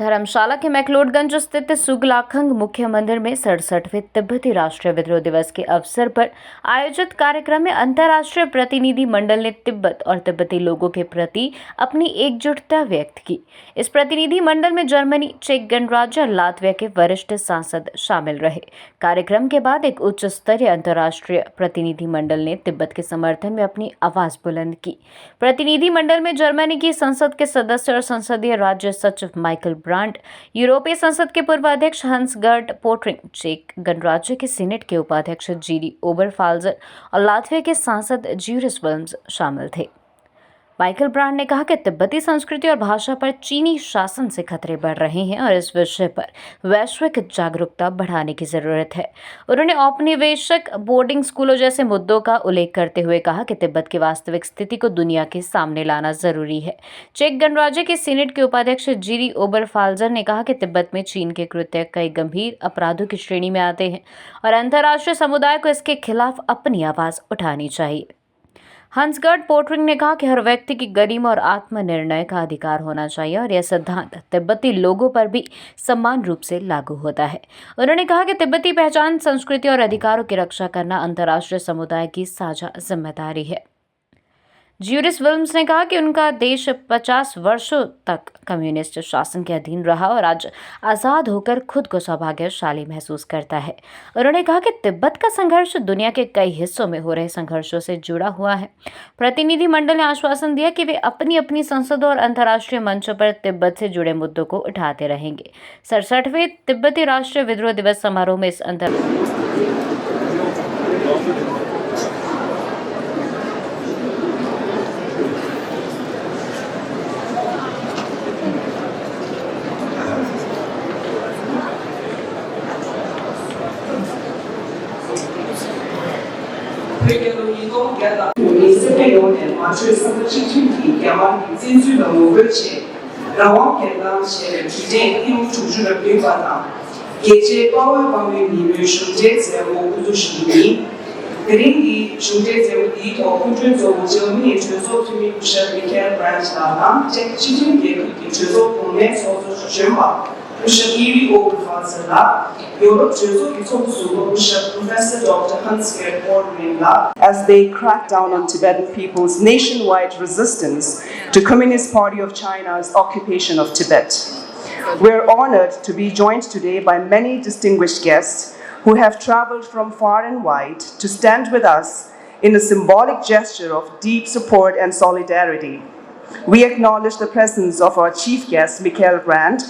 धर्मशाला के मैक्लोडगंज स्थित त्सुगलाखंग मुख्य मंदिर में 67वें तिब्बती राष्ट्रीय विद्रोह दिवस के अवसर पर आयोजित कार्यक्रम में अंतर्राष्ट्रीय प्रतिनिधि मंडल ने तिब्बत और तिब्बती लोगों के प्रति अपनी एकजुटता व्यक्त की। इस प्रतिनिधि मंडल में जर्मनी, चेक गणराज्य और लातविया के वरिष्ठ सांसद शामिल रहे। कार्यक्रम के बाद एक उच्च स्तरीय अंतर्राष्ट्रीय प्रतिनिधि मंडल ने तिब्बत के समर्थन में अपनी आवाज बुलंद की। प्रतिनिधि मंडल में जर्मनी की संसद के सदस्य और संसदीय राज्य सचिव माइकल ब्रांड, यूरोपीय संसद के पूर्व अध्यक्ष हंस-गर्ट पोटरिंग, चेक गणराज्य के सीनेट के उपाध्यक्ष जीरी ओबरफ और लातविया के सांसद ज्यूरिस विल्म्स शामिल थे। माइकल ब्रांड ने कहा कि तिब्बती संस्कृति और भाषा पर चीनी शासन से खतरे बढ़ रहे हैं और इस विषय पर वैश्विक जागरूकता बढ़ाने की जरूरत है। उन्होंने औपनिवेशिक बोर्डिंग स्कूलों जैसे मुद्दों का उल्लेख करते हुए कहा कि तिब्बत की वास्तविक स्थिति को दुनिया के सामने लाना जरूरी है। चेक गणराज्य के सीनेट के उपाध्यक्ष जीरी ओबरफाल्जर ने कहा कि तिब्बत में चीन के कृत्य कई गंभीर अपराधों की श्रेणी में आते हैं और अंतर्राष्ट्रीय समुदाय को इसके खिलाफ अपनी आवाज उठानी चाहिए। हंस-गर्ट पोटरिंग ने कहा कि हर व्यक्ति की गरिमा और आत्मनिर्णय का अधिकार होना चाहिए और यह सिद्धांत तिब्बती लोगों पर भी समान रूप से लागू होता है। उन्होंने कहा कि तिब्बती पहचान, संस्कृति और अधिकारों की रक्षा करना अंतर्राष्ट्रीय समुदाय की साझा जिम्मेदारी है। ज्यूरिस विल्म्स ने कहा कि उनका देश 50 वर्षों तक कम्युनिस्ट शासन के अधीन रहा और आज आज़ाद होकर खुद को सौभाग्यशाली महसूस करता है। उन्होंने कहा कि तिब्बत का संघर्ष दुनिया के कई हिस्सों में हो रहे संघर्षों से जुड़ा हुआ है। प्रतिनिधि मंडल ने आश्वासन दिया कि वे अपनी अपनी संसदों और अंतर्राष्ट्रीय मंचों पर तिब्बत से जुड़े मुद्दों को उठाते रहेंगे। 67वें तिब्बती राष्ट्रीय विद्रोह दिवस समारोह में इस as they crack down on Tibetan people's nationwide resistance to Communist Party of China's occupation of Tibet. We are honored to be joined today by many distinguished guests who have traveled from far and wide to stand with us in a symbolic gesture of deep support and solidarity. We acknowledge the presence of our chief guest, Michael Brandt.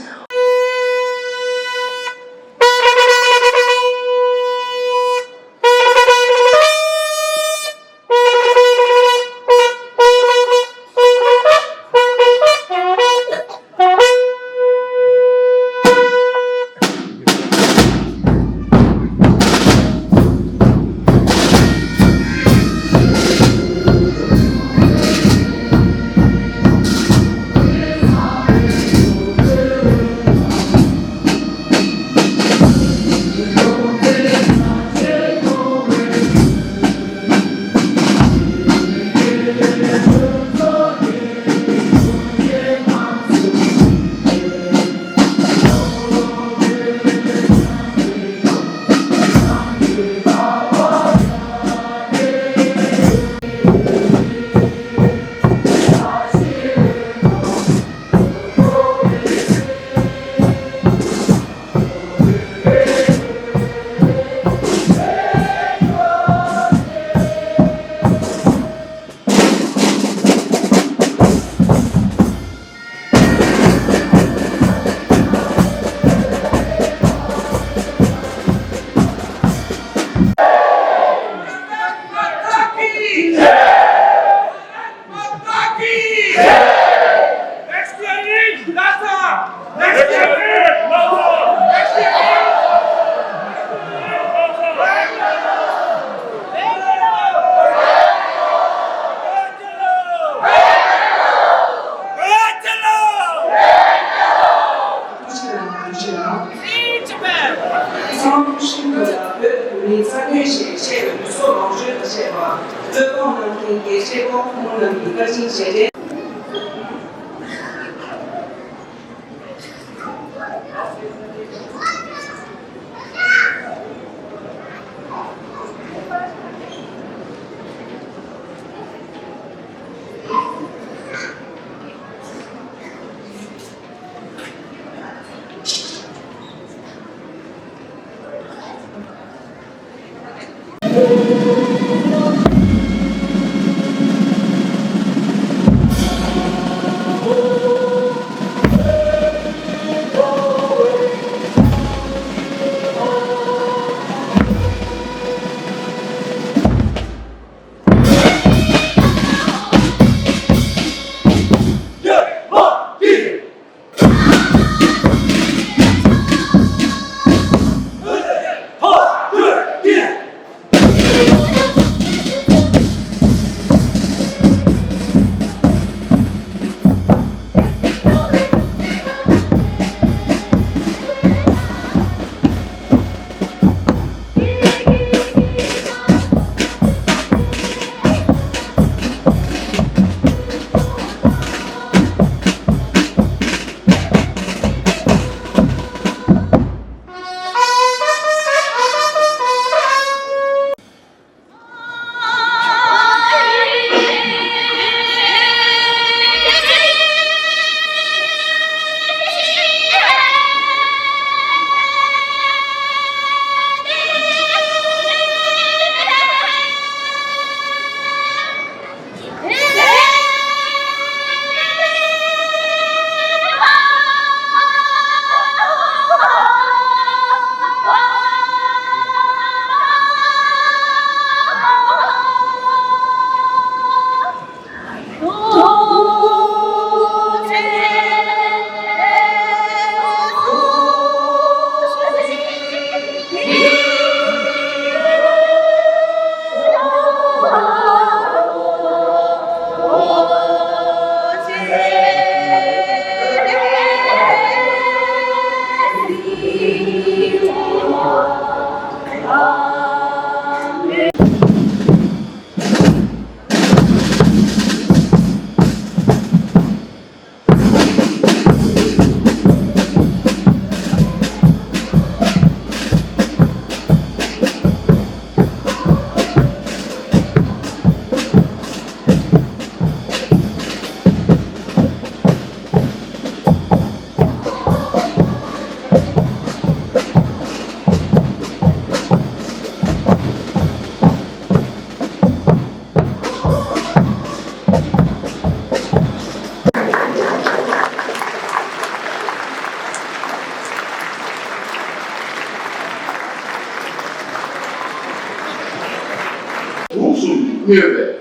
묘배,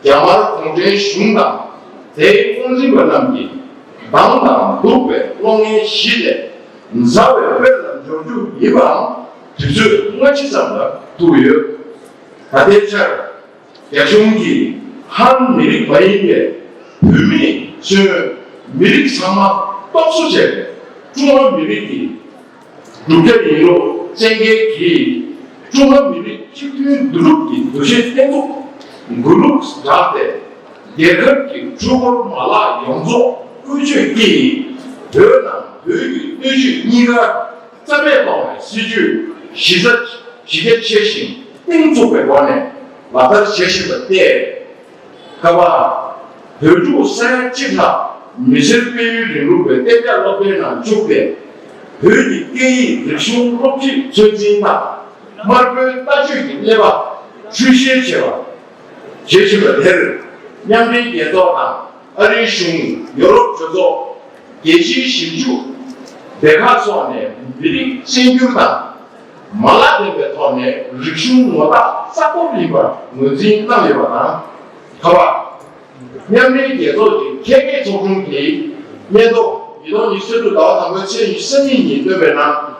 야말 공제 슝당, 대공진과 남기, 당당, 도배, 롱의 시대, 사회 회전 조주 이방, 주주 통화치상과 도유, 다대차, 야중기, 한 미릭 바이게, 범위, 즉, 미릭 사막, 떡수제, 중원 미릭이, 루게리로, 쟁개기, 중원 미릭, 키트 누룩기, 도시 땡국, 무룩 자대, 예극기, 주고 말라, 영조, 의주기, 변화, 의주, 니가, 짜배도, 시주, 시적, 기계 최신, 땡족에 관해, 마다 최신의 때, 가봐, 별주고 사야 찍하, 미술비율 링루에 때려 놓으면 죽게, 별이 깨이, 릭숑 높이 전진다, 말을 따주기 내봐, 주시의 제와, 제시의 해를, 양비 예도나, 어리숑, 여러 조도, 예시 심주, 내가 소안에 미리 생규다, 말라데베 토네, 릭숑 뭐다, 싸고리바, 문진 남이바나, 가봐. 양비 예도지, 개개 조금기, 얘도 이런 이슈를 나왔던 것이 선인이 되면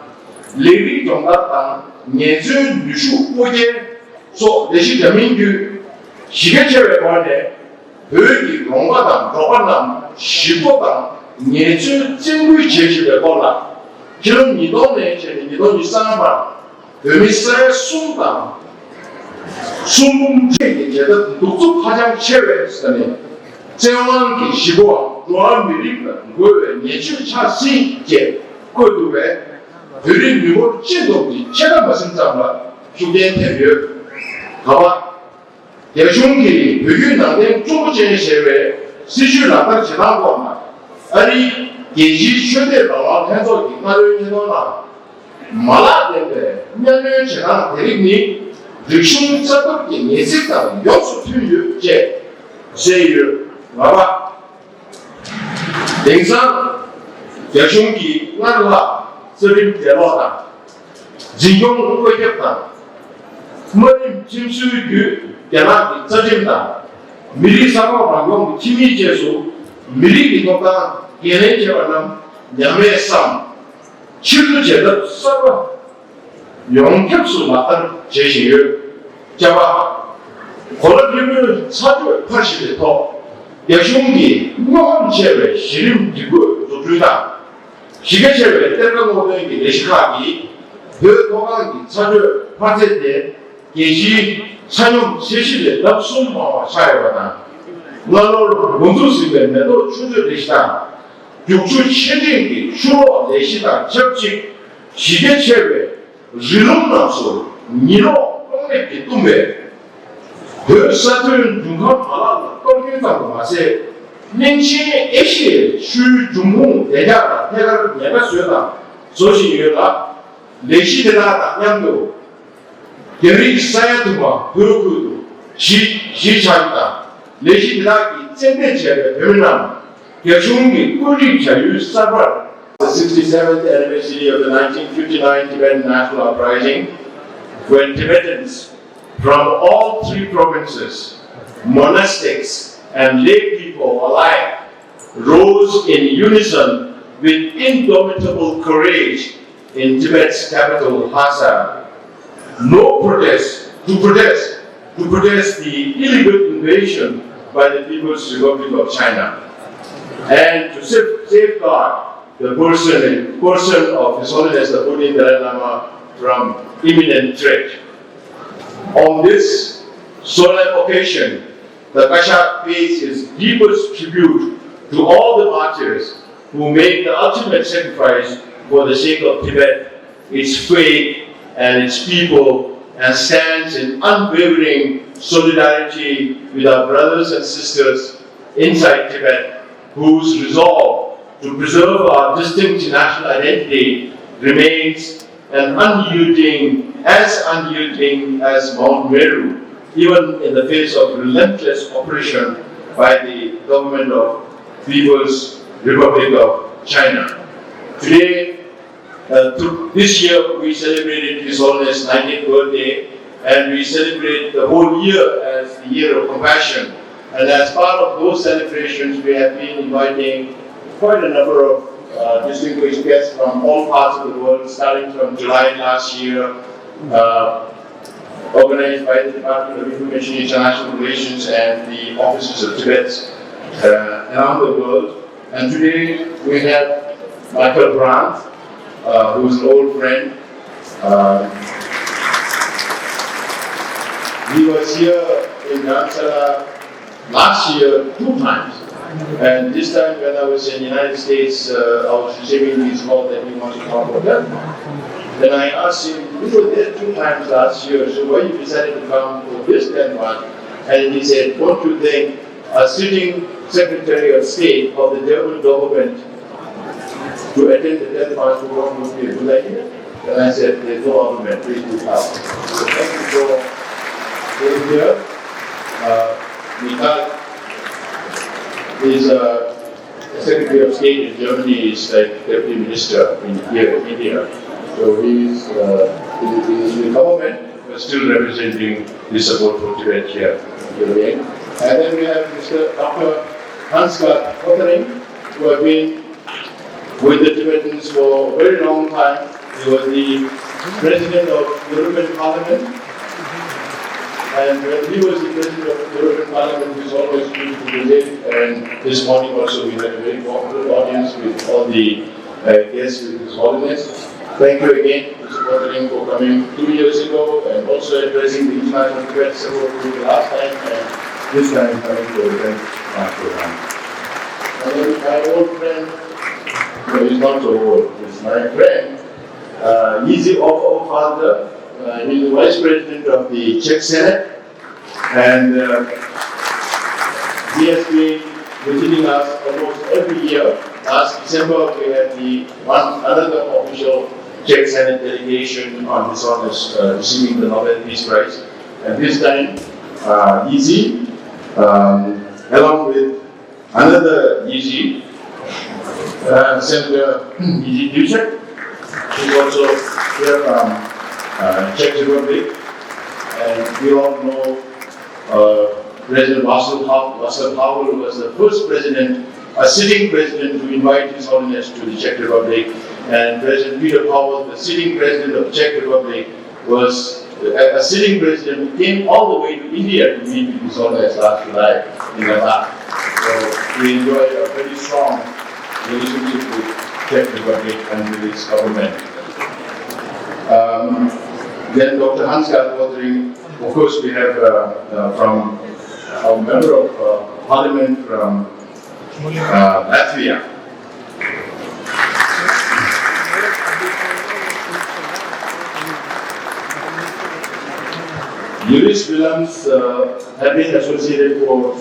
레리 정답당 예술 유수 고제 소 대시 대민주 시계체에 관해 여기 농가당 도반당 시보당 예술 정부의 제시를 보라 그런 이동에 제는 이동 이상한 의미사의 순당 순봉제에 제가 독수 파장 체외했으니 재원기 시보와 또한 미리는 그 예술 차시제 그것도 왜 드림 미국 진동지 제가 무슨 장마 주된 대표 가봐 대중기 외교난된 중국제 세계 시주 나가 지나고 아니 예지 시대 나와 해서 이날을 해놓나 말아대데 년을 지나 대립니 릭숑 작업기 예술가 역수 표현제 제일 와봐 냉상 대중기 나라 서림 대로다 진용 의격다 머리 짐수유 대나기 짜진다 미리 사고 방송 팀이 제수 미리 이동다 얘네 제와는 야매 쌈 실도 제도 서버 용격수 맞다는 제시를 잡아 고런 비밀 사주 80에 더 여중기 무한 제외 시림 기구 조주다 시계 제외 때가 모든 게 내식하기 그 동안기 사주 8세대 예시 산용 세실에 납순마와 사회하다 나로 원수스면에도 추주되시다 육주 체증기 주로 내시다 적직 시계 제외 리lum납수 니로 똥내기 뚱배 그 사투는 중간 말하는 똥경상도 마세 냉신의 애시 슈중공 대자가 대가를 내가 수여다 소신이여다 내시대다 양도 결이 사야도와 그룹도 지차있다 내시대다 cendeçede verilen yaşungi kuli çayı sabır. The 67th anniversary of the 1959 Tibetan National Uprising, when Tibetans from all three provinces, monastics and lay people alike, rose in unison with indomitable courage in Tibet's capital Lhasa. No protest to protest the illegal invasion by the People's Republic of China, and to safeguard the person of His Holiness the Buddha Dalai Lama from imminent threat. On this solemn occasion, the Kashak pays its deepest tribute to all the martyrs who made the ultimate sacrifice for the sake of Tibet, its faith and its people, and stands in unwavering solidarity with our brothers and sisters inside Tibet, whose resolve to preserve our distinct national identity remains unyielding as Mount Meru, even in the face of relentless oppression by the government of People's Republic of China. Today, this year we celebrated His Holiness' 90th birthday, and we celebrate the whole year as the year of compassion. And as part of those celebrations, we have been inviting quite a number of distinguished guests from all parts of the world, starting from July last year, organized by the Department of Information International Relations and the offices of Tibet around the world. And today we have Michael Brandt, who is an old friend. He was here in Dharamsala last year 2 times. And this time when I was in the United States, I was receiving these calls that he wanted to talk about that. Then I asked him, you were there 2 times last year, so why you decided to come for this 10th one? And he said, don't you think a sitting Secretary of State of the German government to attend the 10th one program would be a good idea? And I said, there's no argument, please do come. So thank you for being here. Michael is Secretary of State in Germany, is like Deputy Minister here in India. So he is in the government, but still representing the support for Tibet here. And then we have Mr. Dr. Choeling, who have been with the Tibetans for a very long time. He was the President of the European Parliament. And when he was the President of the European Parliament, he was always free to visit. And this morning also we had a very popular audience with all the guests with His Holiness. Thank you again, Mr. Choeling, for coming 2 years ago and also addressing the International Tibet Support Group the last time and this time coming to attend our program. And then my old friend, no, he's not so old, he's my friend, Easy of our father. He's the Vice President of the Czech Senate, and he has been visiting us almost every year. Last December, we had another official Czech Senate delegation on his honors receiving the Nobel Peace Prize. And this time, Easy, along with another Easy, Senator Easy Ducek, who is also here from Czech Republic, and we all know President Václav Havel was the first president, a sitting president, to invite His Holiness to the Czech Republic, and President Peter Pavel, the sitting president of the Czech Republic, was a sitting president who came all the way to India to meet with His Holiness last July in Ladakh. So we enjoy a very strong relationship with Czech Republic and with its government. Then Dr. Hans-Gert Pöttering, of course we have from our member of parliament from Latvia. Juris Willems have been associated for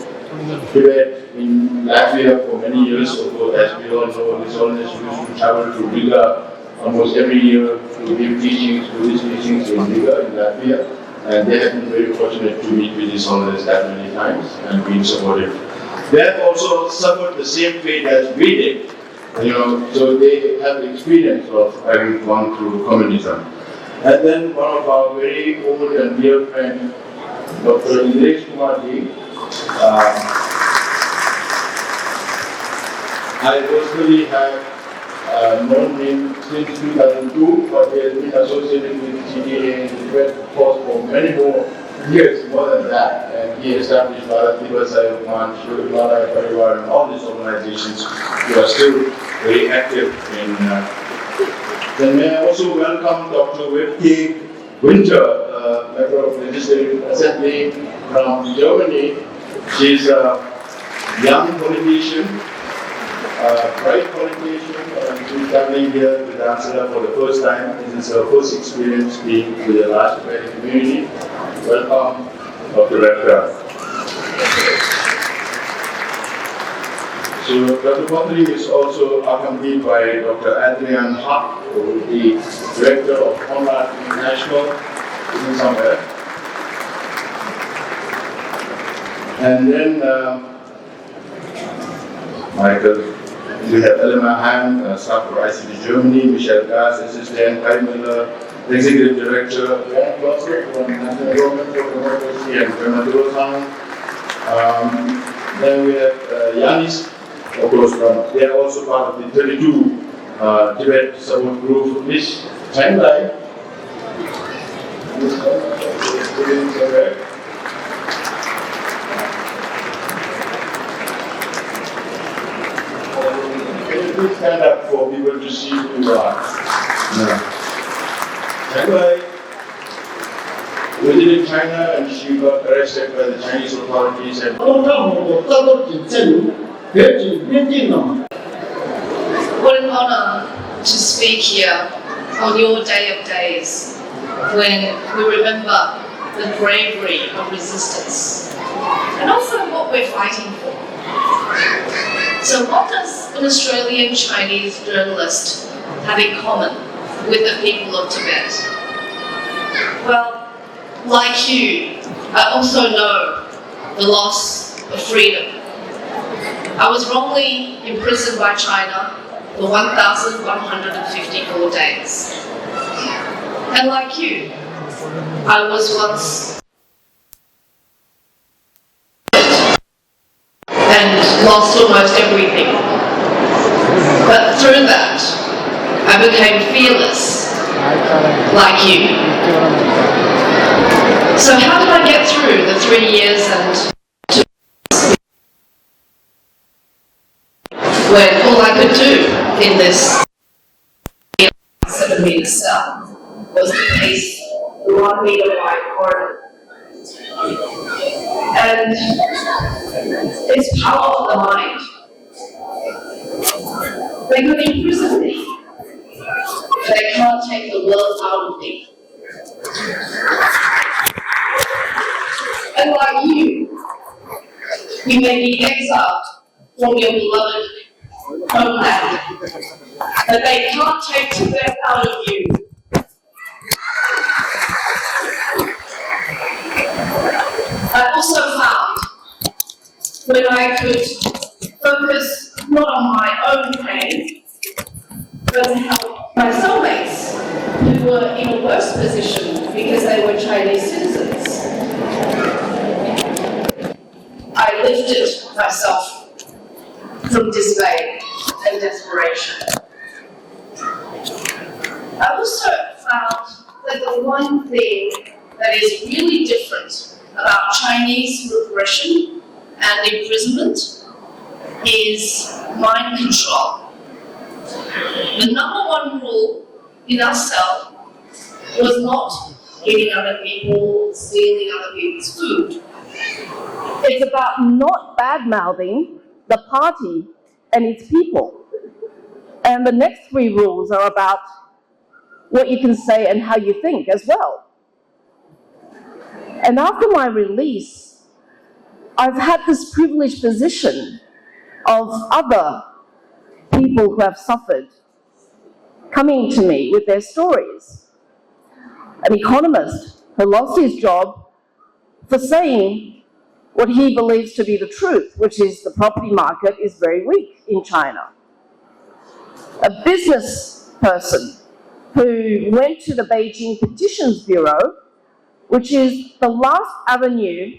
Tibet in Latvia for many years. Of course, as we all know, His Holiness used to travel to Riga almost every year to give teachings, Buddhist teachings in Riga, in Latvia. And they have been very fortunate to meet with His Holiness that many times and been supportive. They have also suffered the same fate as we did, so they have the experience of having gone through communism. And then one of our very old and dear friends, Dr. Indiresh Kumar Ji, I personally have known him since 2002, but he has been associated with CDA and Tibet for many more years, more than that. And he established Bharat Divasai Uman, Shrivalaya Parivar, and all these organizations who are still very active in. Then may I also welcome Dr. Webke Winter, member of Legislative Assembly from Germany. She's a young politician, bright politician, and she's traveling here to Dharamsala for the first time. This is her first experience being with a large Tibetan community. Welcome, Dr. Webke. So Dr. Pöttering is also accompanied by Dr. Adrian Hart, who is the Director of Conrad International, in somewhere. And then Michael, we have Elena Hahn, staff for ICT Germany, Michelle Gass, assistant, Kai Miller, Executive Director from National Government for Democracy and Choeling. Then we have Yanis, of course, they are also part of the 32 Tibet support group. Miss Chandai. Can you please stand up for people to see who you are? No. Anyway, we lived in China and she got arrested by the Chinese authorities and What an honor to speak here on your day of days when we remember the bravery of resistance and also what we're fighting for. So what does an Australian Chinese journalist have in common with the people of Tibet? Well, like you, I also know the loss of freedom. I was wrongly imprisoned by China for 1,154 days. And like you, I was once and lost almost everything. But through that, I became fearless, like you. So how did I get through the 3 years and when all I could do in this 7-meter cell was to pace the 1-meter wide corridor? And it's power of the mind. They could imprison me. They can't take the world out of me. And like you may be exiled from your beloved homeland, but they can't take Tibet out of you. I also found when I could focus not on my own pain, but to help my cellmates who were in a worse position because they were Chinese citizens. I lifted myself from dismay and desperation. I also found that the one thing that is really different about Chinese repression and imprisonment is mind control. The number one rule in our cell was not hitting other people, stealing other people's food. It's about not bad-mouthing the party and its people. And the next 3 rules are about what you can say and how you think as well. And after my release, I've had this privileged position of other people who have suffered coming to me with their stories. An economist who lost his job for saying what he believes to be the truth, which is the property market is very weak in China. A business person who went to the Beijing Petitions Bureau, which is the last avenue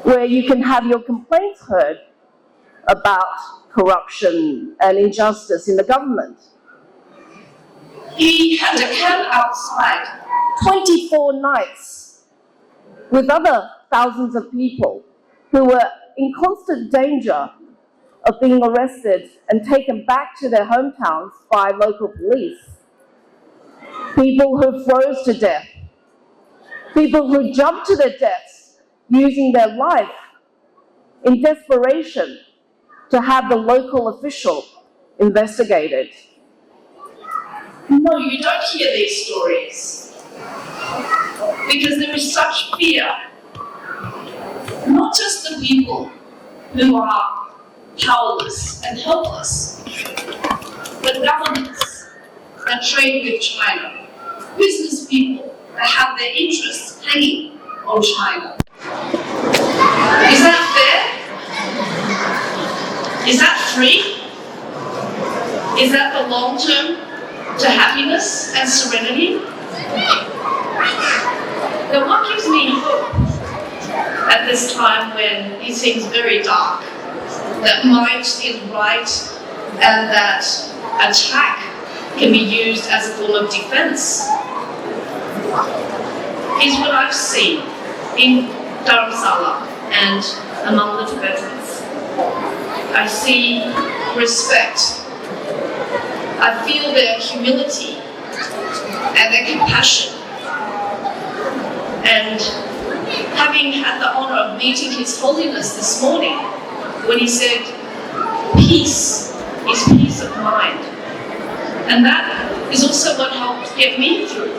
where you can have your complaints heard about corruption and injustice in the government. He had to camp outside 24 nights with other thousands of people who were in constant danger of being arrested and taken back to their hometowns by local police. People who froze to death. People who jumped to their deaths using their life in desperation to have the local official investigated. No, you don't hear these stories because there is such fear. Not just the people who are powerless and helpless, but governments that trade with China, business people that have their interests hanging on China. Is that fair? Is that free? Is that the long-term to happiness and serenity. Now, what gives me hope at this time when it seems very dark, that might is right and that attack can be used as a form of defense, is what I've seen in Dharamsala and among the Tibetans. I see respect. I feel their humility and their compassion. And having had the honor of meeting His Holiness this morning, when he said, peace is peace of mind. And that is also what helped get me through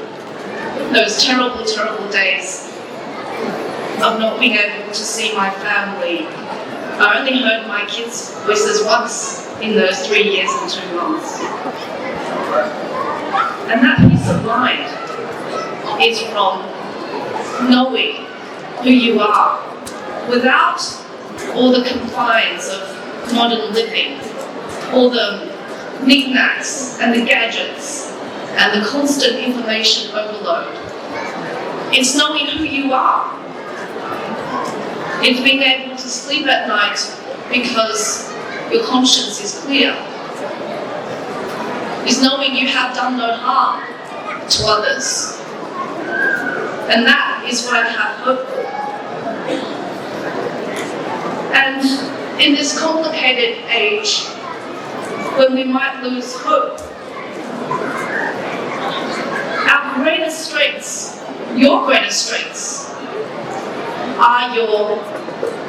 those terrible, terrible days of not being able to see my family. I only heard my kids' voices once in those 3 years and 2 months. And that peace of mind is from knowing who you are without all the confines of modern living, all the knickknacks and the gadgets and the constant information overload. It's knowing who you are. It's being able to sleep at night because your conscience is clear. It's knowing you have done no harm to others. And that is what I have hope for. And in this complicated age, when we might lose hope, our greatest strengths, your greatest strengths, are your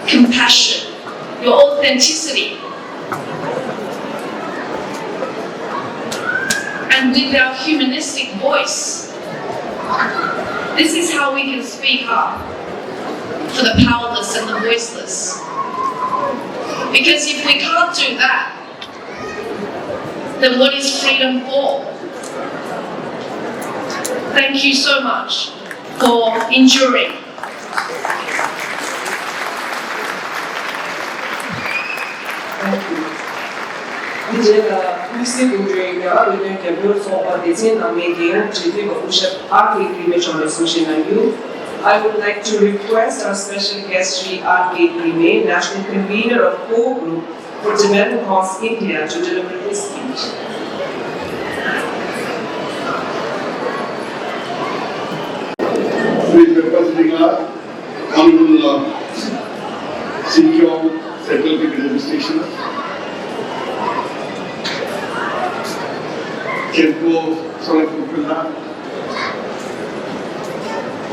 compassion, your authenticity. And with our humanistic voice, this is how we can speak up for the powerless and the voiceless. Because if we can't do that, then what is freedom for? Thank you so much for enduring. 이제 우리스 교주가 우리는 개별 소파대신 남에게 지도가 우십 아기 크리메이션 소시나요. I would like to request our special guest, Sri R.K. Krime, National Convener of Core Group for Tibetan Cause India, to deliver his speech. Please representing our Honorable Secure Central Ticket Administration, Kenpo Tsuglakhang,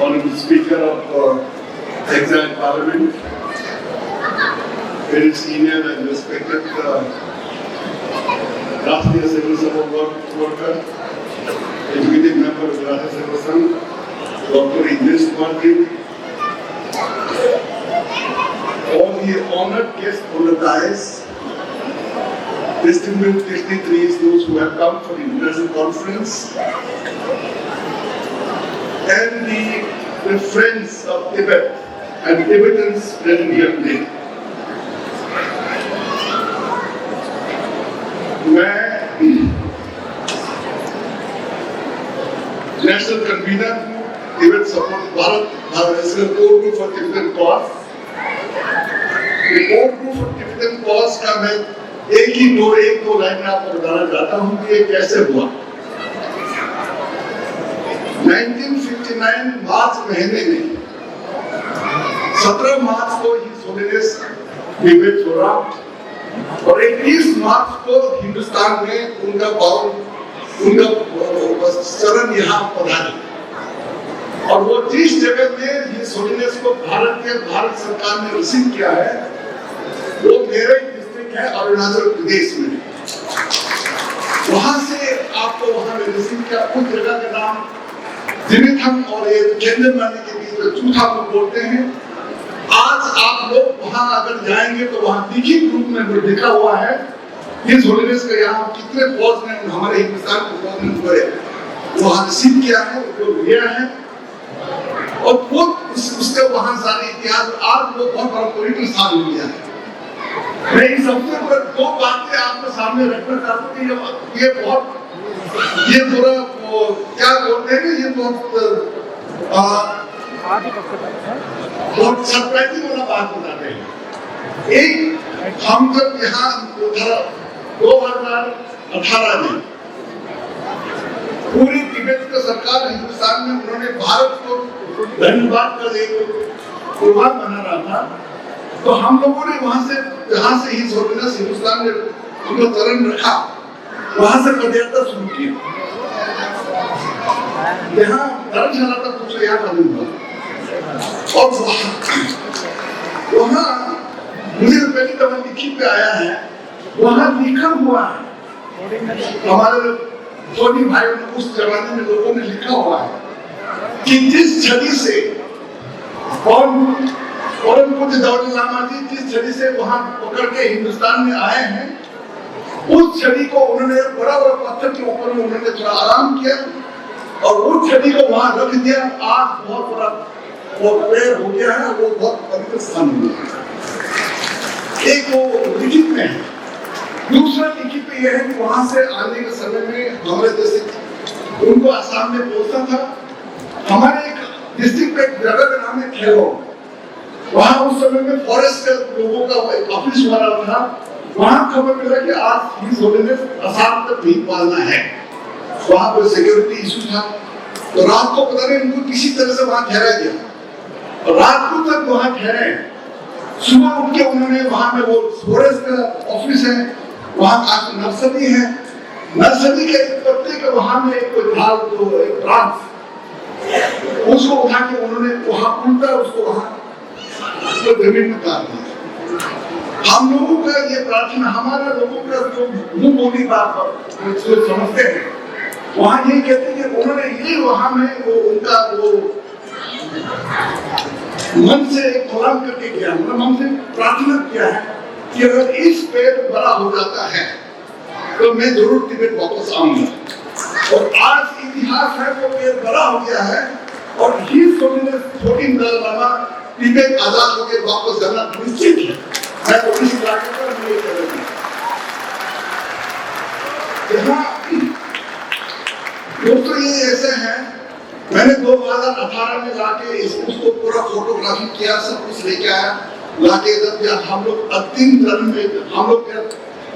Honorable Speaker of Exiled Parliament, very senior and respected Rashtriya Civil Service worker, Executive Member of the Rashtriya Civil Service, Dr. Idris Martin, all the honored guests on the dais, distinguished dignitaries, those who have come for the international conference, and the friends of Tibet and Tibetans present here today. मैं national convener Tibet support Bharat as a core group for Tibetan cause. The core group for Tibetan cause का मैं एक दो line में आपको बताना चाहता हूँ कि ये कैसे हुआ। 1959 मार्च महीने में 17 मार्च को ही सोलिनेस डिबेट हो रहा और 21 मार्च को हिंदुस्तान में उनका चरण यहाँ पधारे और वो जिस जगह में ये सोलिनेस को भारत सरकार ने रिसीव किया है वो मेरे डिस्ट्रिक्ट है अरुणाचल प्रदेश में। वहां से आपको वहां में रिसीव किया उस जगह का नाम जिनिथम और ये केंद्रमानी के बीच में चूथा को बोलते हैं। आज आप लोग वहां अगर जाएंगे तो वहां लिखित रूप में जो लिखा हुआ है इस होलीनेस का यहाँ कितने फौज ने हमारे हिंदुस्तान के फौज ने हुए वहां रिसीव किया है उपयोग लिया है और वो उसके वहां सारे इतिहास आज वो बहुत बड़ा पॉलिटिकल स्थान हो गया है। मैं इस अवसर पर दो बातें आपके सामने रखना चाहता हूँ। ये थोड़ा क्या बोलते हैं, ये बहुत सरप्राइजिंग वाला बात बताते हैं। एक, हम जब यहाँ 2018 में पूरी तिब्बत का सरकार हिंदुस्तान में उन्होंने भारत को धन्यवाद का एक प्रोग्राम बना रहा था, तो हम लोगों ने वहां से जहां से ही हिंदुस्तान ने उनको चरण रखा, वहां से पदयात्रा शुरू की। यहाँ धर्मशाला तक कुछ यहाँ कदम हुआ और वहाँ मुझे पहली दफा लिखी पे आया है, वहाँ लिखा हुआ है, हमारे सोनी भाई उस जमाने में लोगों ने लिखा हुआ है कि जिस छड़ी से परम पूज्य दौलत लामा जी जिस छड़ी से वहां पकड़ के हिंदुस्तान में आए हैं, उस छड़ी को उन्होंने बड़ा पत्थर के ऊपर में उन्होंने थोड़ा आराम किया और उस छड़ी को वहां रख दिया। आज बहुत बड़ा वो पेड़ हो गया है, वो बहुत पवित्र स्थान हो गया। एक वो लिखित में है, दूसरा लिखित में यह है कि वहां से आने के समय में हमारे जैसे उनको आसाम में पहुंचना था। हमारे एक डिस्ट्रिक्ट में एक जगह का नाम है खेलोंग, वहां उस समय में फॉरेस्ट के लोगों का एक ऑफिस हुआ था। वहां खबर मिला कि आज हिज होलीनेस आसाम तक नहीं पालना है, वहां पर सिक्योरिटी इशू था। तो रात को पता नहीं उनको किसी तरह से वहां ठहरा दिया और रात को तक वहां ठहरे। सुबह उठ के उन्होंने वहां में वो फॉरेस्ट का ऑफिस है, वहां का नर्सरी है, नर्सरी के पत्ते के वहां में एक झाड़ जो एक ब्रांच उसको उठा के उन्होंने वहां उल्टा उसको वहां तो जमीन में काट दिया। हम लोगों का ये प्रार्थना, हमारा लोगों का जो मुंह बोली बात समझते हैं, वहां ये कहते हैं कि उन्होंने ये वहां में वो उनका वो मन से कलाम करके किया, मन से प्रार्थना किया है कि अगर इस पेड़ बड़ा हो जाता है तो मैं जरूर तिब्बत वापस आऊंगा। और आज इतिहास है वो पेड़ बड़ा हो गया है और हिज होलीनेस 14 दलाई लामा तिब्बत आजाद होकर वापस जाना निश्चित है। मैं तो इस इलाके पर ये कह रहा हूँ। दोस्तों ये ऐसे हैं, मैंने 2018 में लाके इसको पूरा फोटोग्राफी किया, सब कुछ लेके आया, लाके जब हम लोग अंतिम चरण में हम लोग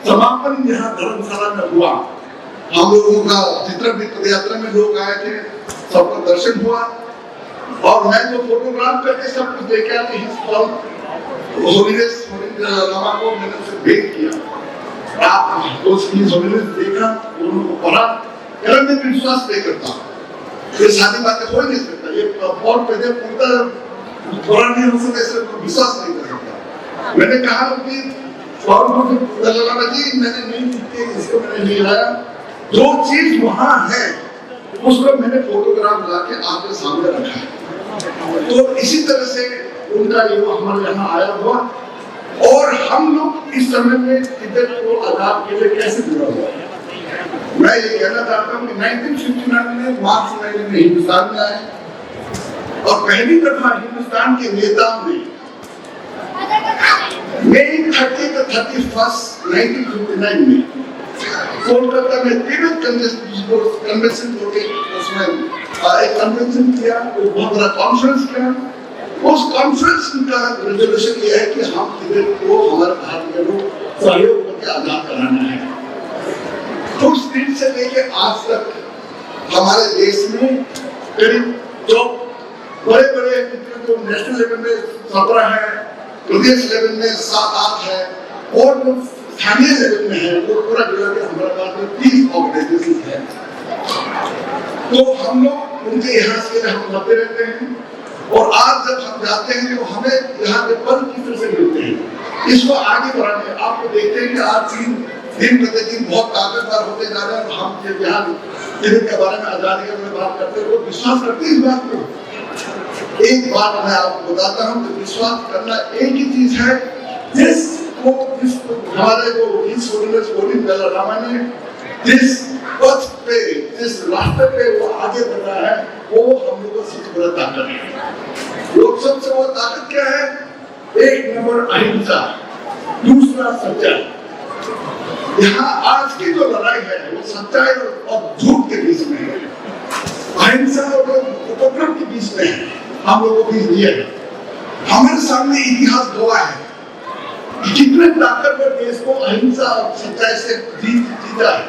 समापन यहाँ धर्मशाला में हुआ, हम लोगों का जितना भी पदयात्रा में लोग आए थे सबका दर्शन हुआ और मैं जो फोटोग्राफ करके सब कुछ लेके आया होलीनेस लामा को मैंने उसे भेज किया। आप होलीनेस देखा, उनको पढ़ा, मैं विश्वास नहीं करता, ये सारी बातें हो ही नहीं सकता, ये और पहले पूरा थोड़ा नहीं हो सकता, इसलिए विश्वास नहीं कर सकता। मैंने कहा कि जी मैंने नहीं लिखी, इसको मैंने नहीं लाया, जो चीज वहां है उसको मैंने फोटोग्राफ लाके आपके सामने रखा है। तो इसी तरह से उनका ये हमारे यहाँ आया हुआ और हम लोग इस समय में तिब्बत को आजाद के लिए कैसे जुड़ा हुआ है। मैं ये कहना चाहता हूँ कि 1959 में मार्च महीने में हिंदुस्तान में आए और पहली दफा हिंदुस्तान के नेताओं ने मई 30 to 31 1959 में कोलकाता में तिब्बत कन्वेंशन होके उसमें एक कन्वेंशन किया, बहुत बड़ा कॉन्फ्रेंस किया। उस कॉन्फ्रेंस का रेजोल्यूशन ये है कि हम तिब्बत को हमारे भारतीय लोग सहयोग करके आजाद कराना है। उस दिन से लेके आज तक हमारे देश में करीब जो बड़े-बड़े जो नेशनल लेवल में 17 है, प्रदेश लेवल में 7-8 है और स्थानीय लेवल में है, वो पूरा मिला के हमारे पास में 30 ऑर्गेनाइजेशन है। तो हम लोग उनके यहाँ से हम जाते रहते हैं और आज जब हम जाते हैं तो हमें यहाँ के पल किस तरह से मिलते हैं, इसको आगे बढ़ाने। आपको देखते हैं कि आज दिन प्रतिदिन बहुत ताकतवर होते जा रहे हैं। हम यहाँ तिब्बत के बारे में, आजादी के बारे में बात करते हैं, लोग विश्वास करते हैं इस बात को। एक बात मैं आपको बताता हूँ कि विश्वास करना एक ही चीज है, जिसको हमारे जो हिज होलीनेस 14 दलाई लामा ने जिस पथ पे, जिस रास्ते पे वो आगे बढ़ रहा है, वो हम लोग का सबसे बड़ा ताकत है। लोग सबसे बड़ा ताकत क्या है? एक नंबर अहिंसा। दूसरा सच्चाई। यहाँ आज की जो लड़ाई है वो सच्चाई और झूठ के बीच में है, अहिंसा और उपद्रव के बीच में है। हम लोगों को ये है, हमारे सामने इतिहास गवाह है कि कितने ताकतवर देश को अहिंसा और सच्चाई से जीता है।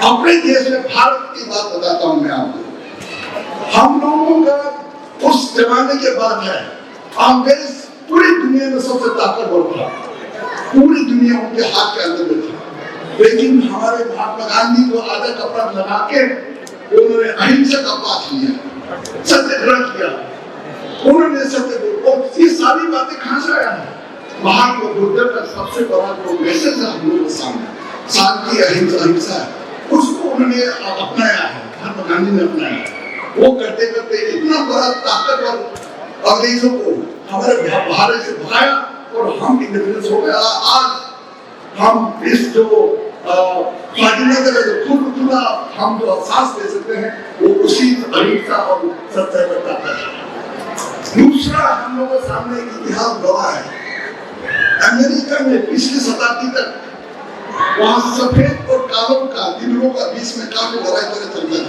अपने देश में भारत की बात बताता हूँ मैं आपको, हम लोगों का उस जमाने के बाद है, अंग्रेज पूरी दुनिया में सबसे ताकतवर था, पूरी दुनिया उनके हाथ के अंदर में था, लेकिन हमारे महात्मा गांधी को आधा कपड़ा लगा के उन्होंने अहिंसा का पाठ लिया, सत्याग्रह किया, उन्होंने सत्याग्रह, ये सारी बातें कहाँ से आया है? महात्मा बुद्ध का सबसे बड़ा जो मैसेज है हम लोगों के सामने, शांति अहिंसा है, उसको उन्होंने अपनाया है, महात्मा गांधी ने अपनाया है। वो करते करते इतना बड़ा ताकतवर अंग्रेजों को हमारे भारत से भगाया और हम इंडिपेंडेंस हो गया। आज हम इस जो स्वाधीनता का जो खुला हम जो एहसास ले सकते हैं वो उसी अहिंसा और सच्चाई का ताकत है। दूसरा हम लोगों के सामने इतिहास गवाह है, अमेरिका में पिछली शताब्दी तक वहाँ सफेद और कालों का दिनों का बीच में काफी लड़ाई चलता था।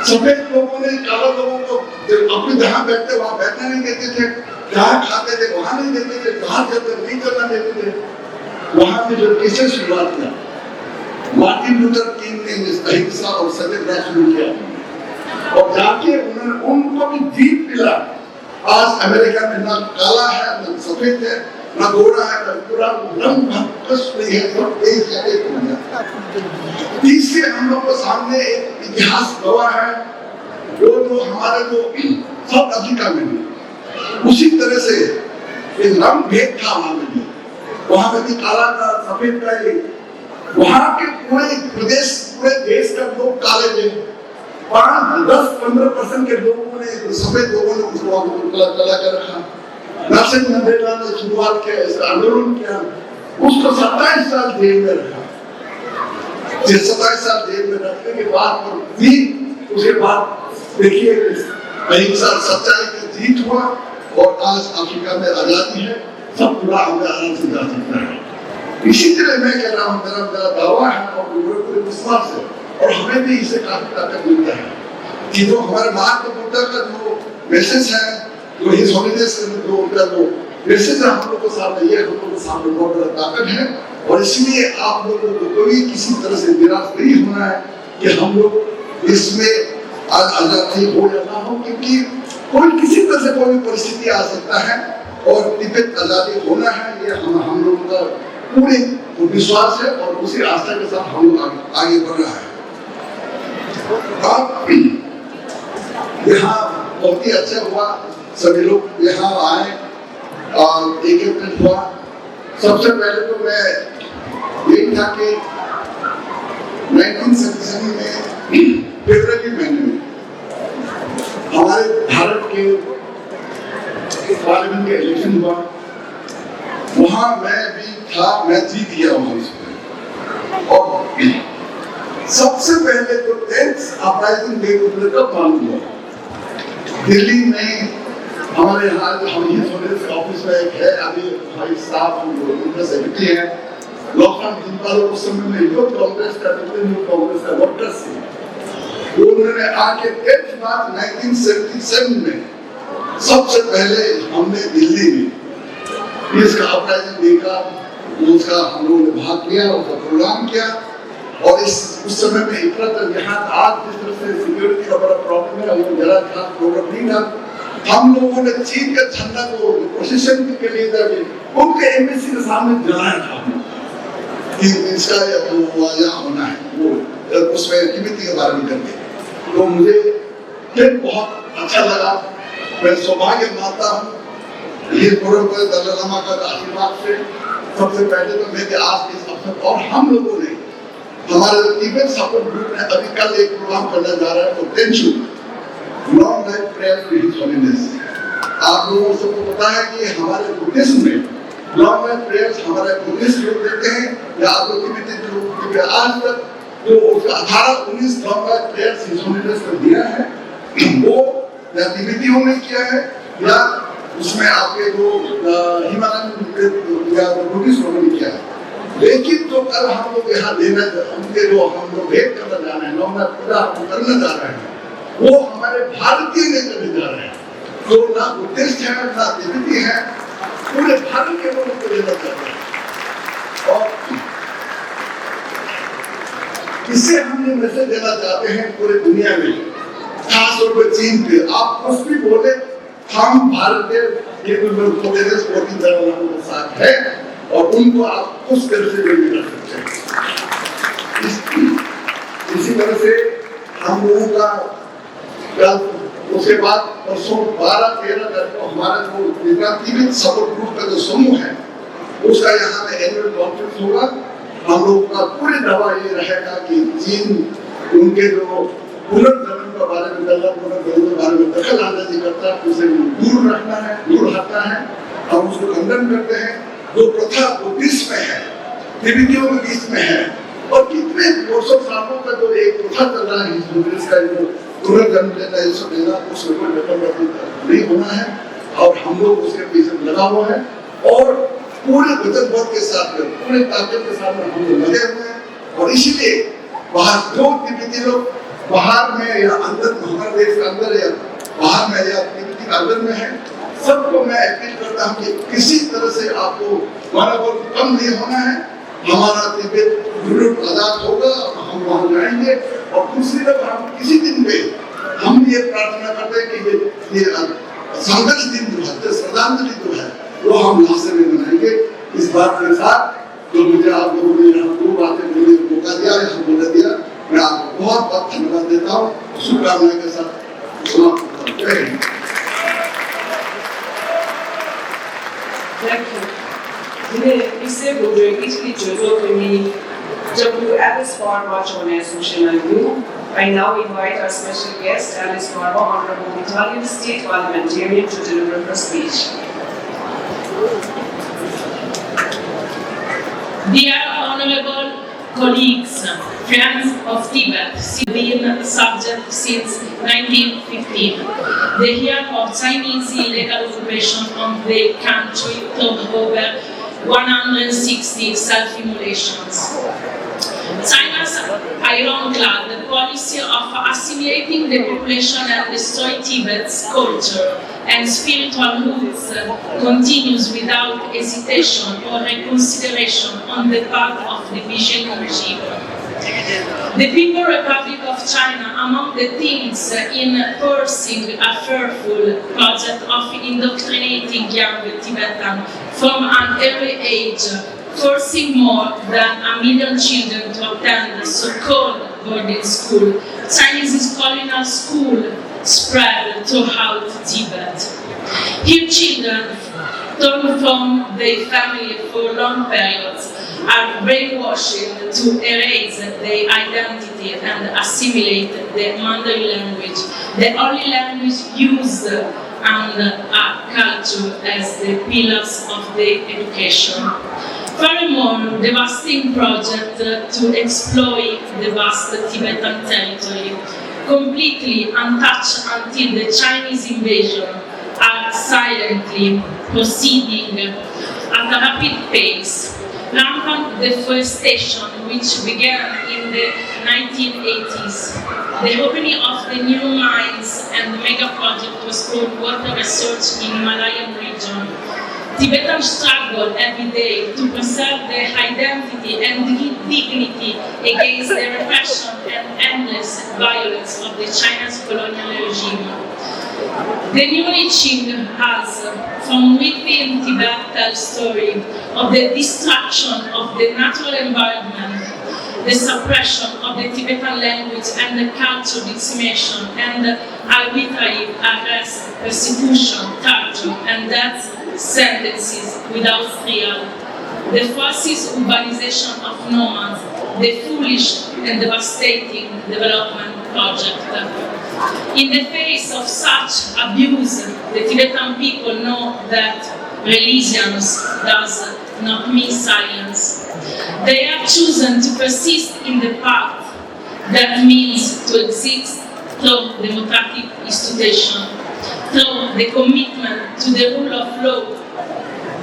सफेद लोगों ने काला लोगों को अपने जहाँ बैठते वहाँ बैठना नहीं देते थे, जहाँ खाते थे वहाँ नहीं देते थे, जहाँ चलते नहीं चलना देते थे। वहाँ पे जो कैसे शुरुआत किया, मार्टिन लूथर किंग ने अहिंसा और सत्याग्रह शुरू किया और जाके उन्होंने उनको भी जीत मिला। आज अमेरिका में ना काला है ना सफेद है ना गोरा है, ना पूरा रंग नहीं है, सब एक हो गया। तीसरे हम लोग के सामने एक इतिहास गवाह है, वो जो हमारे जो साउथ अफ्रीका में भी उसी तरह से एक रंग भेद था वहाँ में भी काला का सफेद का वहाँ के पूरे प्रदेश पूरे देश का लोग काले थे, 5-10-15% के लोगों ने सफेद लोगों ने उसको कला कर रखा। नेल्सन मंडेला ने शुरुआत किया, इसका आंदोलन किया, उसको 27 साल जेल में रखा। 27 साल जेल में रखने के बाद भी उसके बाद देखिए अहिंसा सच्चाई की जीत हुआ और आज अफ्रीका में आजादी है, सब पूरा हमें आराम से जा सकता है। इसी तरह मैं कह रहा हूँ, मेरा दावा है और पूरे विश्वास है और हमें भी इससे काफी ताकत मिलता है कि जो हमारे महात्मा बुद्ध का जो मैसेज है, जो हिज होलीनेस जो उनका जो मैसेज है हम लोग के सामने, ये हम लोग के सामने बहुत बड़ा ताकत है और इसलिए आप लोगों को कभी किसी तरह से निराश नहीं होना है कि हम लोग इसमें आजादी हो या ना हो, क्योंकि कोई किसी तरह से कोई परिस्थिति आ सकता है और तिब्बत आजादी होना है, ये हम लोगों का पूरे विश्वास है और उसी आस्था के साथ हम लोग आगे बढ़ रहा है। अब यहाँ बहुत ही अच्छा हुआ, सभी लोग यहाँ आए और एकत्रित हुआ। सबसे पहले तो मैं यही था कि 1977 में फरवरी महीने में हमारे भारत के पार्लियामेंट के इलेक्शन हुआ, वहाँ मैं भी था, मैं जीत गया वहाँ और सबसे पहले तो 10th अपराइजिंग डे को कब मालूम हुआ, दिल्ली में हमारे यहाँ हम ही सोने ऑफिस में एक है, अभी भाई साहब उनका सेक्रेटरी है, लॉकडाउन जिन वालों उस समय में यूथ कांग्रेस का वर्कर्स थे, उन्होंने आके 10 मार्च 1977 में सबसे पहले हमने दिल्ली में इसका अपराइजिंग डे का उसका हम लोगों ने भाग लिया, उसका प्रोग्राम किया और उस समय में इतना तक यहाँ आज जिस तरह से सिक्योरिटी का बड़ा प्रॉब्लम है, वो जरा था प्रोग्राम नहीं था। हम लोगों ने चीन का झंडा को प्रोसेशन के लिए उनके एम्बेसी के सामने जलाया था कि इसका वो यहाँ होना है, वो उसमें तिब्बती के बारे में करके, तो मुझे फिर बहुत अच्छा लगा। मैं सौभाग्य मानता हूँ ये प्रोग्राम पर दलाई लामा का आशीर्वाद से सबसे पहले तो मैं आज के इस अवसर और हम लोगों ने हमारे तिब्बत सपोर्ट ग्रुप ने अभी कल एक प्रोग्राम करने जा रहा है, तो tension long life prayer to his holiness. आप लोगों सबको पता है कि हमारे बुद्धिज्म में लॉन्ग लाइफ प्रेयर्स हमारे बुद्धिस्ट लोग देते हैं या आप लोग तिब्बती लोग आज तक जो उसका 18-19 long life prayers his holiness को दिया है, वो या तिब्बतियों ने किया है या उसमें आपके जो हिमालयन या बुद्धिस्ट लोगों ने किया है। लेकिन जो कल हम लोग यहाँ लेना उनके जो हम लोग भेंट करने जा रहे हैं, नौना पूजा हम करने जा रहे हैं, वो हमारे भारतीय ने करने जा रहे हैं। जो ना बुद्धिस्ट है ना तिब्बती है, पूरे भारत के लोगों को लेना चाहते हैं। और इससे हम ये मैसेज देना चाहते हैं पूरे दुनिया में, खासतौर पर चीन पे, आप कुछ भी बोले, हम भारत के साथ है और उनको आप उस तरह से नहीं कर सकते। इसी तरह से हम लोगों का कल उसके बाद परसों 12-13 तारीख को हमारा जो तिब्बत सपोर्ट ग्रुप का जो समूह है उसका यहाँ पे एनुअल कॉन्फ्रेंस होगा। हम लोगों का पूरी दावा ये रहेगा कि चीन उनके जो पुनर्जन्म के बारे में पुनर्जन्म के बारे में दखल अंदाजी करता है, उसे दूर रखना है, दूर हटना है। हम उसको खंडन करते हैं। जो प्रथा बुद्धिस्ट में है, तिब्बतियों के बीच में है, और कितने वर्षों सालों का जो एक प्रथा चल रहा है बुद्धिस्ट का, जो पुनर्जन्म लेना, ये सब लेना, उसमें कोई नहीं होना है। और हम लोग उसके पीछे लगा हुआ है और पूरे वचनबद्ध के साथ में, पूरे ताकत के साथ में हम लोग लगे हुए हैं। और इसीलिए बाहर जो तिब्बती लोग बाहर में या अंदर, हमारे देश के अंदर या बाहर में या तिब्बती के अंदर में है, सबको मैं अपील करता हूँ कि किसी तरह से आपको मनोबल कम नहीं होना है। हमारा तिब्बत जरूर आजाद होगा, हम वहाँ जाएंगे। और दूसरी तरफ हम किसी दिन पे हम ये प्रार्थना करते हैं कि ये संघर्ष दिन जो है, श्रद्धांजलि जो है, वो हम लासे में मनाएंगे। इस बात के साथ जो मुझे आप लोगों ने यहाँ दो बातें बोलने का मौका दिया है, बोला दिया, मैं आपको बहुत बहुत धन्यवाद देता हूँ। शुभकामनाएं के साथ समाप्त करता हूँ। इससे बोले इसकी जरूरत नहीं जब Alice Farmer joined us social view. I now invite our special guest Alice Farmer, Honorable Italian State Parliamentarian, to deliver her speech. Dear honorable colleagues, friends of Tibet, been subject since 1915. The year of Chinese illegal occupation of the country took over 160 self-immolations. China's ironclad policy of assimilating the population and destroy Tibet's culture and spiritual roots continues without hesitation or reconsideration on the part of the Beijing regime. The People's Republic of China, among the things in pursuing a fearful project of indoctrinating young Tibetan from an early age, forcing more than 1 million children to attend the so-called boarding school, Chinese colonial school spread throughout Tibet. Here children torn from their family for long periods are brainwashed to erase their identity and assimilate the Mandarin language, the only language used and a culture as the pillars of their education. Furthermore, devastating project to exploit the vast Tibetan territory, completely untouched until the Chinese invasion, are silently proceeding at a rapid pace. Rampant deforestation, which began in the 1980s, the opening of the new mines and the mega project was called water research in Himalayan region. Tibetans struggle every day to preserve their identity and dignity against the repression and endless violence of the Chinese colonial regime. The new reaching has, from within Tibet, tells story of the destruction of the natural environment, the suppression of the Tibetan language and the cultural decimation, and arbitrary arrest, persecution, torture, and death sentences without trial, the forced urbanization of nomads, the foolish and devastating development project. In the face of such abuse, the Tibetan people know that religion does not mean silence. They have chosen to persist in the path that means to exist through democratic institution. through the commitment to the rule of law,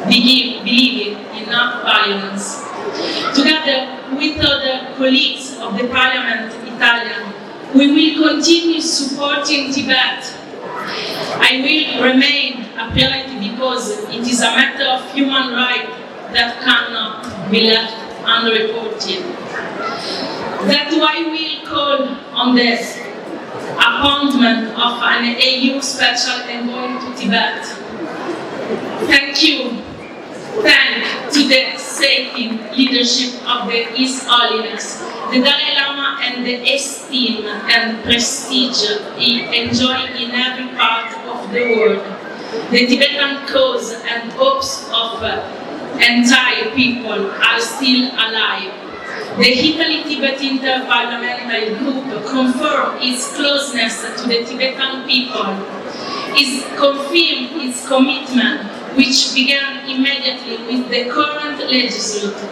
believing in non-violence. Together with other colleagues of the Parliament Italian, we will continue supporting Tibet. I will remain a priority because it is a matter of human rights that cannot be left unreported. That's why we call on the appointment of an EU special envoy to Tibet. Thank you. Thank to the sacred leadership of the His Holiness, the Dalai Lama, and the esteem and prestige he enjoys in every part of the world. The Tibetan cause and hopes of entire people are still alive. The Italy-Tibet Interparliamentary Group confirmed its closeness to the Tibetan people. It confirmed its commitment, which began immediately with the current legislature,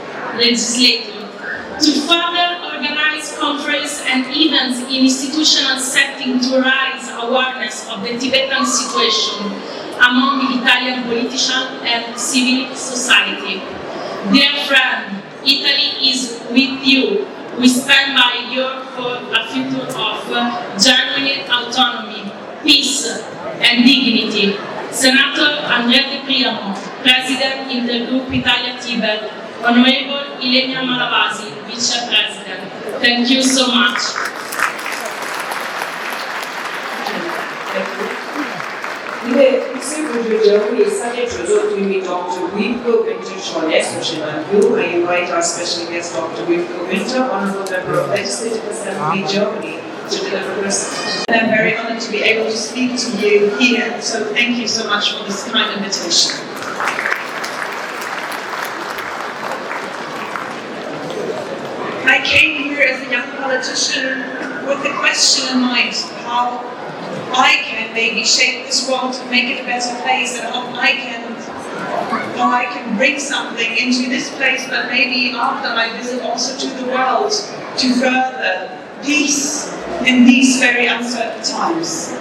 to further organize conferences and events in institutional settings to raise awareness of the Tibetan situation among Italian politicians and civil society. Dear friend, Italy is with you. We stand by you for a future of genuine autonomy, peace, and dignity. Senator Andrea De Priamo, President Intergroup Italia-Tibet, Honorable Ilenia Malavasi, Vice President. Thank you so much. 이제 익스큐티브 Germany 사진 조조 주임이 Dr. Wilco Winter Choeling Social Review. I invite our special guest Dr. Wilco Winter, Honorable Member of Legislative Assembly Germany, to deliver the presentation. And I'm very honored to be able to speak to you here, so thank you so much for this kind invitation. I came here as a young politician with the question in mind, how I can maybe shape this world to make it a better place, and how I can bring something into this place, but maybe after I visit also to the world to further peace in these very uncertain times.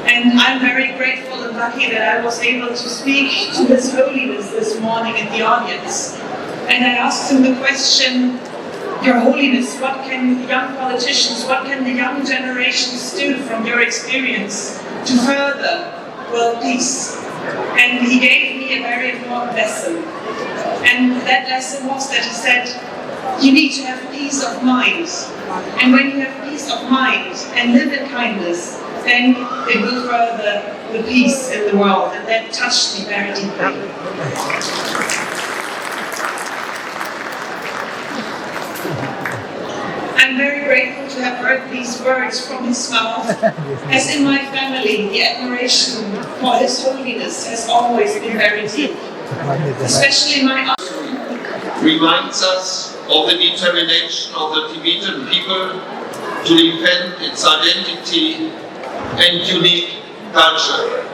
And I'm very grateful and lucky that I was able to speak to His Holiness this morning in the audience. And I asked him the question, Your Holiness, what can young politicians, what can the young generations do from your experience to further world peace? And he gave me a very important lesson. And that lesson was that he said, you need to have peace of mind. And when you have peace of mind and live in kindness, then it will further the peace in the world. And that touched me very deeply. I'm very grateful to have heard these words from his mouth. As in my family, the admiration for His Holiness has always been very deep. Especially my reminds us of the determination of the Tibetan people to defend its identity and unique culture.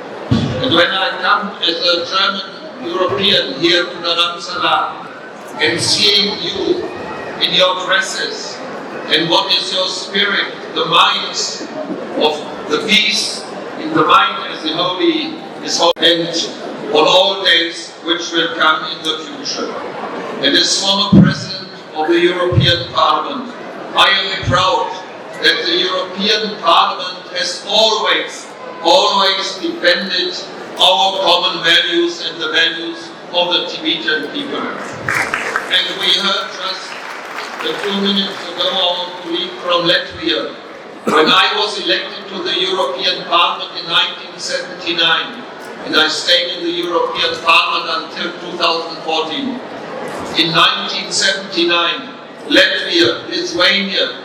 And when I come as a German European here to Dharamsala and seeing you in your dresses and what is your spirit, the minds of the peace in the mind as the holy is holy, and on all days which will come in the future. And as former President of the European Parliament, I am proud that the European Parliament has always defended our common values and the values of the Tibetan people. And we heard just a few minutes ago our colleague from Latvia, when I was elected to the European Parliament in 1979, and I stayed in the European Parliament until 2014. In 1979, Latvia, Lithuania,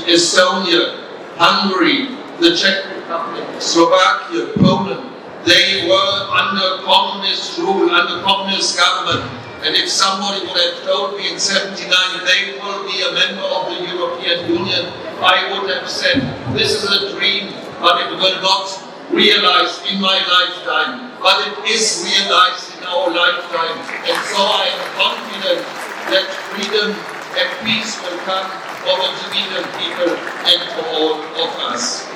Estonia, Hungary, the Czech Republic, Slovakia, Poland, they were under communist rule, under communist government. And if somebody would have told me in 79 they will be a member of the European Union, I would have said, this is a dream, but it will not realize in my lifetime. But it is realized in our lifetime. And so I am confident that freedom and peace will come for the Tibetan people and for all of us.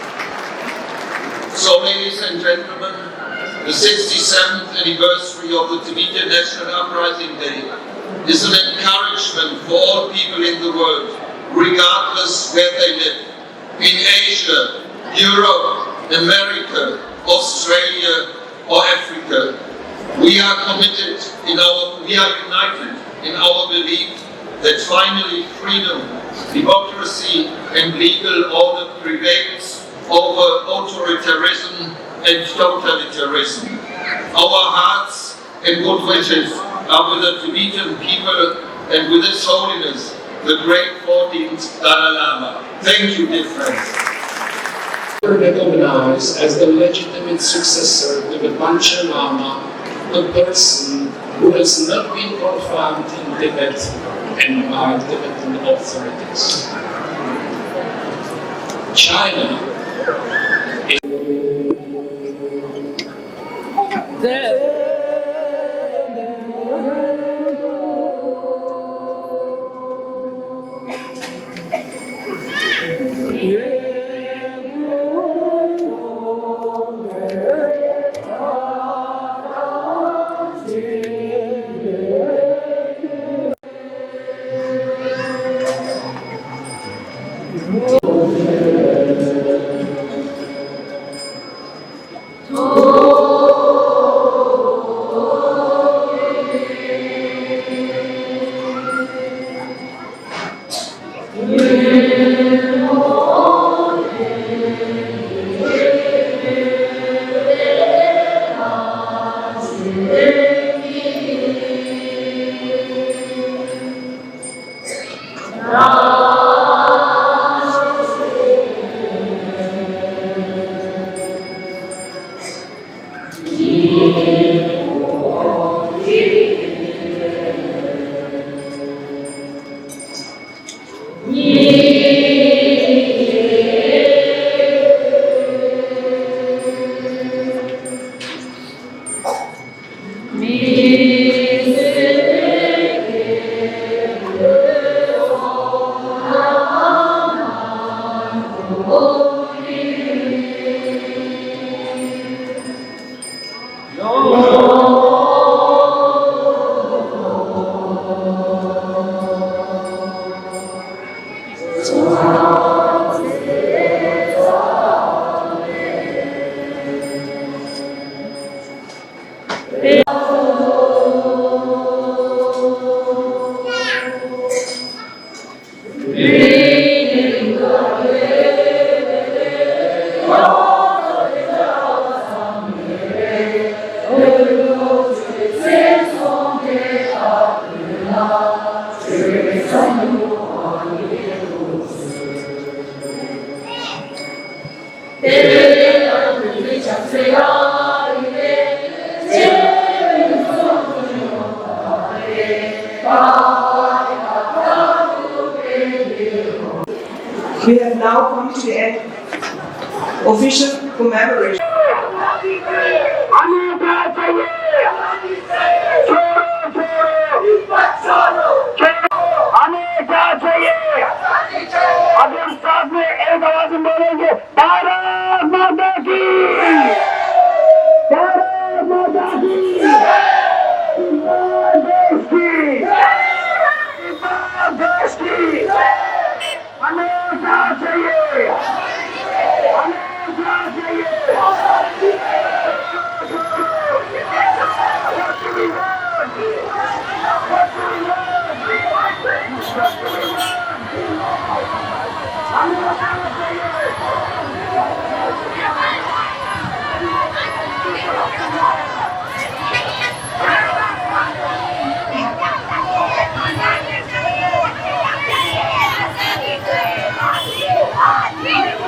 So, ladies and gentlemen, the 67th anniversary of the Tibetan National Uprising Day is an encouragement for all people in the world, regardless where they live, in Asia, Europe, America, Australia or Africa. We are united in our belief that finally freedom, democracy and legal order prevails over authoritarianism and totalitarianism. Our hearts and good wishes are with the Tibetan people and with His Holiness, the great 14th Dalai Lama. Thank you, dear friends. Recognized as the legitimate successor to the Pancha Lama, a person who has not been confirmed in Tibet and by Tibetan authorities. China We have now come to the end official commemoration. Yeah.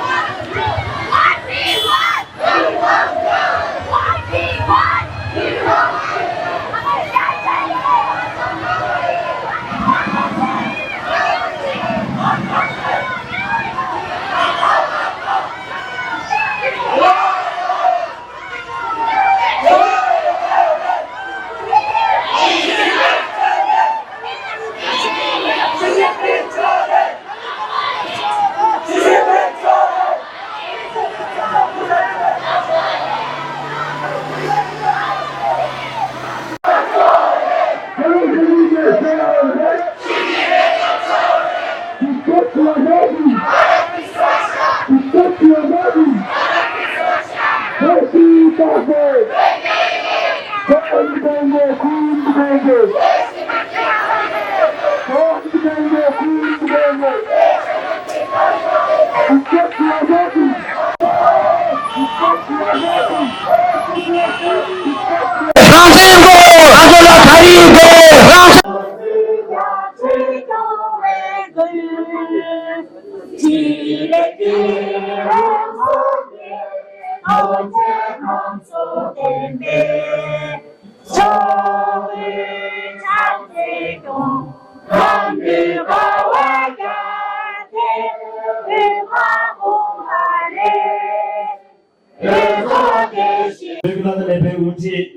저희들한테 내배 우지